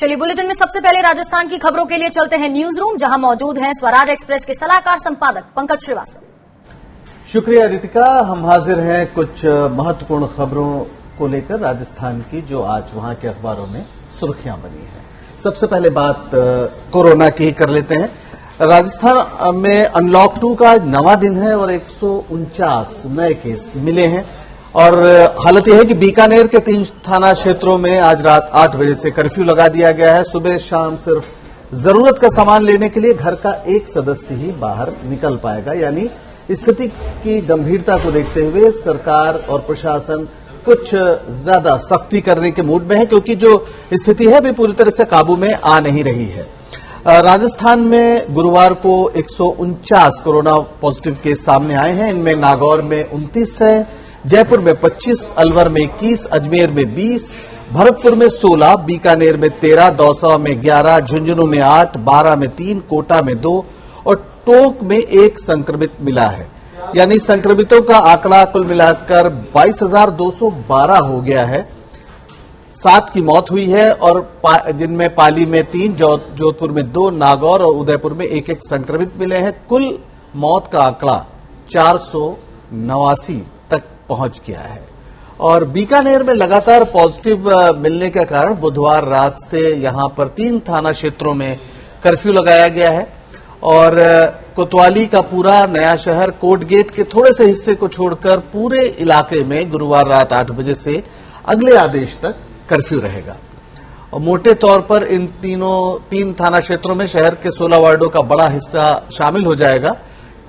चलिए बुलेटिन में सबसे पहले राजस्थान की खबरों के लिए चलते हैं न्यूज रूम, जहां मौजूद हैं स्वराज एक्सप्रेस के सलाहकार संपादक पंकज श्रीवास्तव। शुक्रिया रितिका। हम हाजिर हैं कुछ महत्वपूर्ण खबरों को लेकर राजस्थान की, जो आज वहां के अखबारों में सुर्खियां बनी है। सबसे पहले बात कोरोना की ही कर लेते हैं। राजस्थान में अनलॉक 2 का नवा दिन है और 149 नए केस मिले हैं। और हालत यह है कि बीकानेर के 3 थाना क्षेत्रों में आज रात 8 बजे से कर्फ्यू लगा दिया गया है। सुबह शाम सिर्फ जरूरत का सामान लेने के लिए घर का एक सदस्य ही बाहर निकल पाएगा। यानी स्थिति की गंभीरता को देखते हुए सरकार और प्रशासन कुछ ज्यादा सख्ती करने के मूड में है, क्योंकि जो स्थिति है वे पूरी तरह से काबू में आ नहीं रही है। राजस्थान में गुरुवार को 149 कोरोना पॉजिटिव केस सामने आए हैं। इनमें नागौर में 29 है, जयपुर में 25, अलवर में 21, अजमेर में 20, भरतपुर में 16, बीकानेर में 13, दौसा में 11, झुंझुनू में 8, बारां में 3, कोटा में 2 और टोंक में 1 संक्रमित मिला है। यानी संक्रमितों का आंकड़ा कुल मिलाकर 22,212 हो गया है। 7 की मौत हुई है और जिनमें पाली में 3, जोधपुर में 2, नागौर और उदयपुर में 1-1 संक्रमित मिले हैं। कुल मौत का आंकड़ा 489 तक पहुंच गया है। और बीकानेर में लगातार पॉजिटिव मिलने के कारण बुधवार रात से यहां पर 3 थाना क्षेत्रों में कर्फ्यू लगाया गया है। और कोतवाली का पूरा नया शहर कोट गेट के थोड़े से हिस्से को छोड़कर पूरे इलाके में गुरुवार रात 8 बजे से अगले आदेश तक कर्फ्यू रहेगा। और मोटे तौर पर इन 3 थाना क्षेत्रों में शहर के 16 वार्डों का बड़ा हिस्सा शामिल हो जाएगा,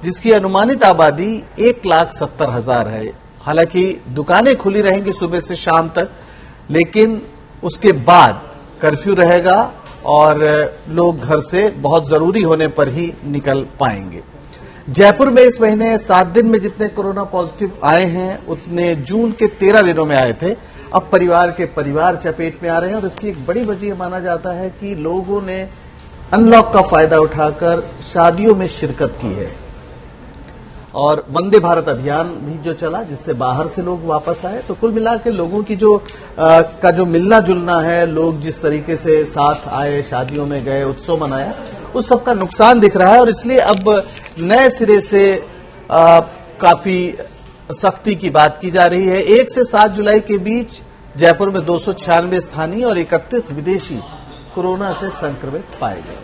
जिसकी अनुमानित आबादी 1,70,000 है। हालांकि दुकानें खुली रहेंगी सुबह से शाम तक, लेकिन उसके बाद कर्फ्यू रहेगा और लोग घर से बहुत जरूरी होने पर ही निकल पाएंगे। जयपुर में इस महीने 7 दिन में जितने कोरोना पॉजिटिव आए हैं उतने जून के 13 दिनों में आए थे। अब परिवार के परिवार चपेट में आ रहे हैं और इसकी एक बड़ी वजह माना जाता है कि लोगों ने अनलॉक का फायदा उठाकर शादियों में शिरकत की है। और वंदे भारत अभियान भी जो चला, जिससे बाहर से लोग वापस आए, तो कुल मिलाकर लोगों की जो मिलना जुलना है, लोग जिस तरीके से साथ आए, शादियों में गए, उत्सव मनाया, उस सब का नुकसान दिख रहा है। और इसलिए अब नए सिरे से काफी सख्ती की बात की जा रही है। 1 से 7 जुलाई के बीच जयपुर में 296 स्थानीय और 31 विदेशी कोरोना से संक्रमित पाए गए।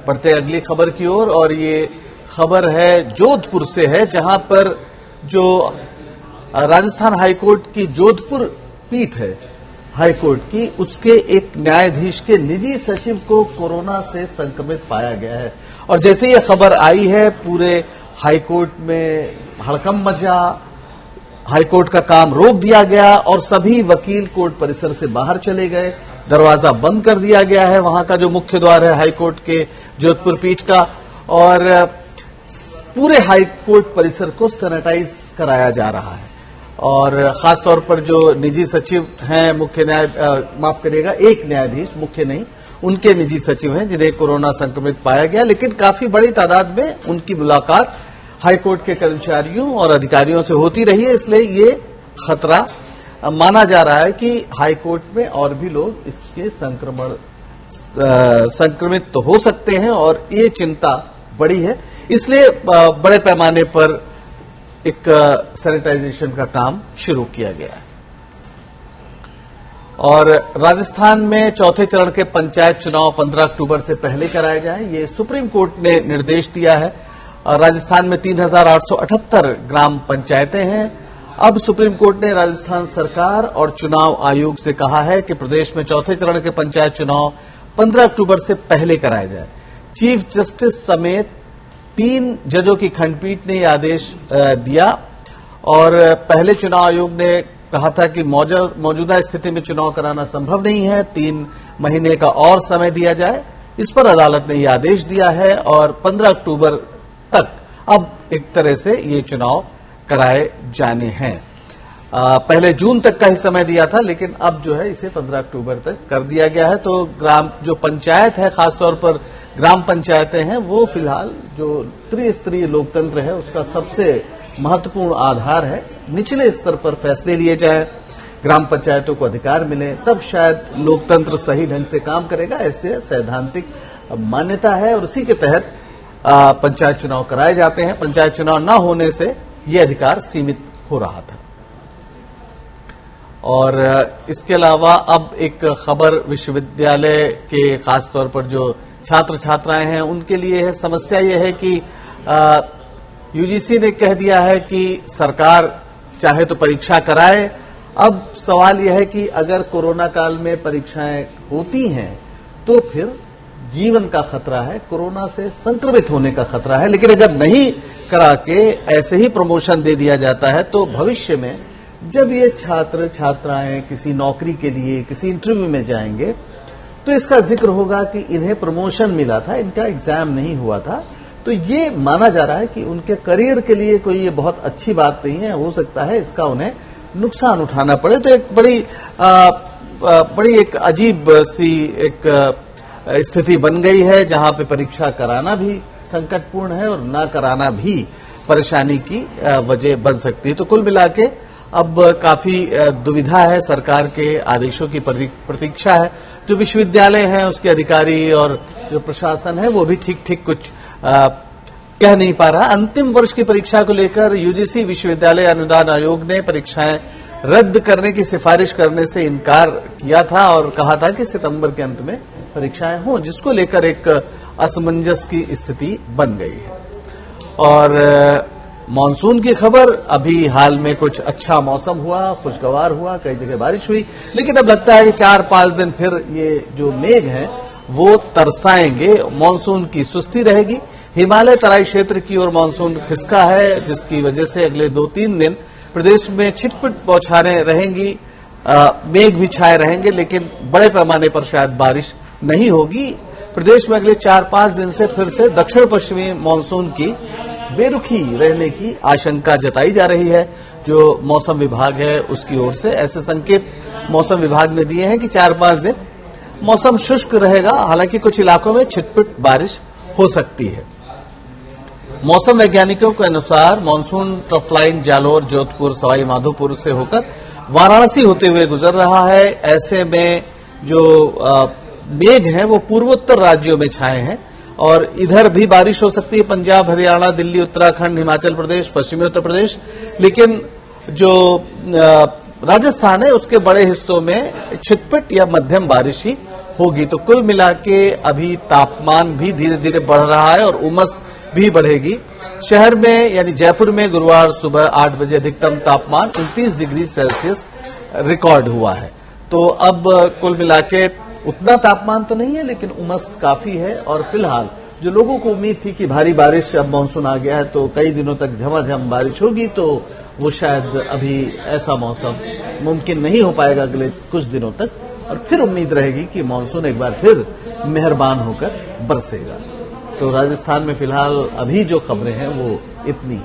बढ़ते अगली खबर की ओर, और ये खबर है जोधपुर से है, जहां पर जो राजस्थान हाईकोर्ट की जोधपुर पीठ है हाईकोर्ट की, उसके एक न्यायाधीश के निजी सचिव को कोरोना से संक्रमित पाया गया है। और जैसे ये खबर आई है, पूरे हाईकोर्ट में हड़कंप मचा, हाईकोर्ट का काम रोक दिया गया और सभी वकील कोर्ट परिसर से बाहर चले गए। दरवाजा बंद कर दिया गया है वहां का जो मुख्य द्वार है हाईकोर्ट के जोधपुर पीठ का, और पूरे हाईकोर्ट परिसर को सैनिटाइज कराया जा रहा है। और खासतौर पर जो निजी सचिव हैं, एक न्यायाधीश, मुख्य नहीं, उनके निजी सचिव हैं जिन्हें कोरोना संक्रमित पाया गया, लेकिन काफी बड़ी तादाद में उनकी मुलाकात हाईकोर्ट के कर्मचारियों और अधिकारियों से होती रही है। इसलिए ये खतरा माना जा रहा है कि हाईकोर्ट में और भी लोग इसके संक्रमित तो हो सकते हैं, और ये चिंता बड़ी है। इसलिए बड़े पैमाने पर एक सैनिटाइजेशन का काम शुरू किया गया है। और राजस्थान में चौथे चरण के पंचायत चुनाव 15 अक्टूबर से पहले कराए जाएं, ये सुप्रीम कोर्ट ने निर्देश दिया है। राजस्थान में 3,878 ग्राम पंचायतें हैं। अब सुप्रीम कोर्ट ने राजस्थान सरकार और चुनाव आयोग से कहा है कि प्रदेश में चौथे चरण के पंचायत चुनाव 15 अक्टूबर से पहले कराए जाए। चीफ जस्टिस समेत 3 जजों की खंडपीठ ने यह आदेश दिया। और पहले चुनाव आयोग ने कहा था कि मौजूदा स्थिति में चुनाव कराना संभव नहीं है, 3 महीने का और समय दिया जाए। इस पर अदालत ने यह आदेश दिया है और 15 अक्टूबर तक अब एक तरह से ये चुनाव कराए जाने हैं। पहले जून तक का ही समय दिया था, लेकिन अब जो है इसे 15 अक्टूबर तक कर दिया गया है। तो जो पंचायत है, खासतौर पर ग्राम पंचायतें हैं, वो फिलहाल जो त्रिस्तरीय लोकतंत्र है उसका सबसे महत्वपूर्ण आधार है। निचले स्तर पर फैसले लिए जाए, ग्राम पंचायतों को अधिकार मिले, तब शायद लोकतंत्र सही ढंग से काम करेगा। ऐसे सैद्धांतिक मान्यता है और उसी के तहत पंचायत चुनाव कराए जाते हैं। पंचायत चुनाव न होने से ये अधिकार सीमित हो रहा था। और इसके अलावा अब एक खबर विश्वविद्यालय के खासतौर पर जो छात्र छात्राएं हैं उनके लिए है। समस्या ये है कि यूजीसी ने कह दिया है कि सरकार चाहे तो परीक्षा कराए। अब सवाल यह है कि अगर कोरोना काल में परीक्षाएं होती हैं तो फिर जीवन का खतरा है, कोरोना से संक्रमित होने का खतरा है। लेकिन अगर नहीं करा के ऐसे ही प्रमोशन दे दिया जाता है तो भविष्य में जब ये छात्र छात्राएं किसी नौकरी के लिए किसी इंटरव्यू में जाएंगे तो इसका जिक्र होगा कि इन्हें प्रमोशन मिला था, इनका एग्जाम नहीं हुआ था। तो ये माना जा रहा है कि उनके करियर के लिए कोई ये बहुत अच्छी बात नहीं है, हो सकता है इसका उन्हें नुकसान उठाना पड़े। तो एक बड़ी एक अजीब सी एक स्थिति बन गई है जहां पे परीक्षा कराना भी संकटपूर्ण है और ना कराना भी परेशानी की वजह बन सकती है। तो कुल मिला के अब काफी दुविधा है, सरकार के आदेशों की प्रतीक्षा है। जो विश्वविद्यालय हैं उसके अधिकारी और जो प्रशासन है वो भी ठीक कुछ कह नहीं पा रहा। अंतिम वर्ष की परीक्षा को लेकर यूजीसी विश्वविद्यालय अनुदान आयोग ने परीक्षाएं रद्द करने की सिफारिश करने से इनकार किया था और कहा था कि सितंबर के अंत में परीक्षाएं हों, जिसको लेकर एक असमंजस की स्थिति बन गई है। और मानसून की खबर, अभी हाल में कुछ अच्छा मौसम हुआ, खुशगवार हुआ, कई जगह बारिश हुई, लेकिन अब लगता है कि 4-5 दिन फिर ये जो मेघ हैं वो तरसाएंगे, मानसून की सुस्ती रहेगी। हिमालय तराई क्षेत्र की ओर मानसून खिसका है, जिसकी वजह से अगले 2-3 दिन प्रदेश में छिटपुट बौछारें रहेंगी, मेघ भी छाए रहेंगे, लेकिन बड़े पैमाने पर शायद बारिश नहीं होगी। प्रदेश में अगले 4-5 दिन से फिर से दक्षिण पश्चिमी मानसून की बेरुखी रहने की आशंका जताई जा रही है। जो मौसम विभाग है उसकी ओर से ऐसे संकेत मौसम विभाग ने दिए हैं कि 4-5 दिन मौसम शुष्क रहेगा, हालांकि कुछ इलाकों में छिटपुट बारिश हो सकती है। मौसम वैज्ञानिकों के अनुसार monsoon trough line Jalore, Jodhpur, Sawai Madhopur से होकर वाराणसी होते हुए गुजर रहा है। ऐसे में जो मेघ हैं वो पूर्वोत्तर राज्यों में छाए हैं और इधर भी बारिश हो सकती है, पंजाब, हरियाणा, दिल्ली, उत्तराखंड, हिमाचल प्रदेश, पश्चिमी उत्तर प्रदेश। लेकिन जो राजस्थान है उसके बड़े हिस्सों में छिटपुट या मध्यम बारिश ही होगी। तो कुल मिला के अभी तापमान भी धीरे धीरे बढ़ रहा है और उमस भी बढ़ेगी। शहर में यानी जयपुर में गुरुवार सुबह 8 बजे अधिकतम तापमान 29 डिग्री सेल्सियस रिकॉर्ड हुआ है। तो अब कुल मिला के उतना तापमान तो नहीं है, लेकिन उमस काफी है। और फिलहाल जो लोगों को उम्मीद थी कि भारी बारिश, अब मानसून आ गया है तो कई दिनों तक झमाझम बारिश होगी, तो वो शायद अभी ऐसा मौसम मुमकिन नहीं हो पाएगा अगले कुछ दिनों तक। और फिर उम्मीद रहेगी कि मानसून एक बार फिर मेहरबान होकर बरसेगा। तो राजस्थान में फिलहाल अभी जो खबरें हैं वो इतनी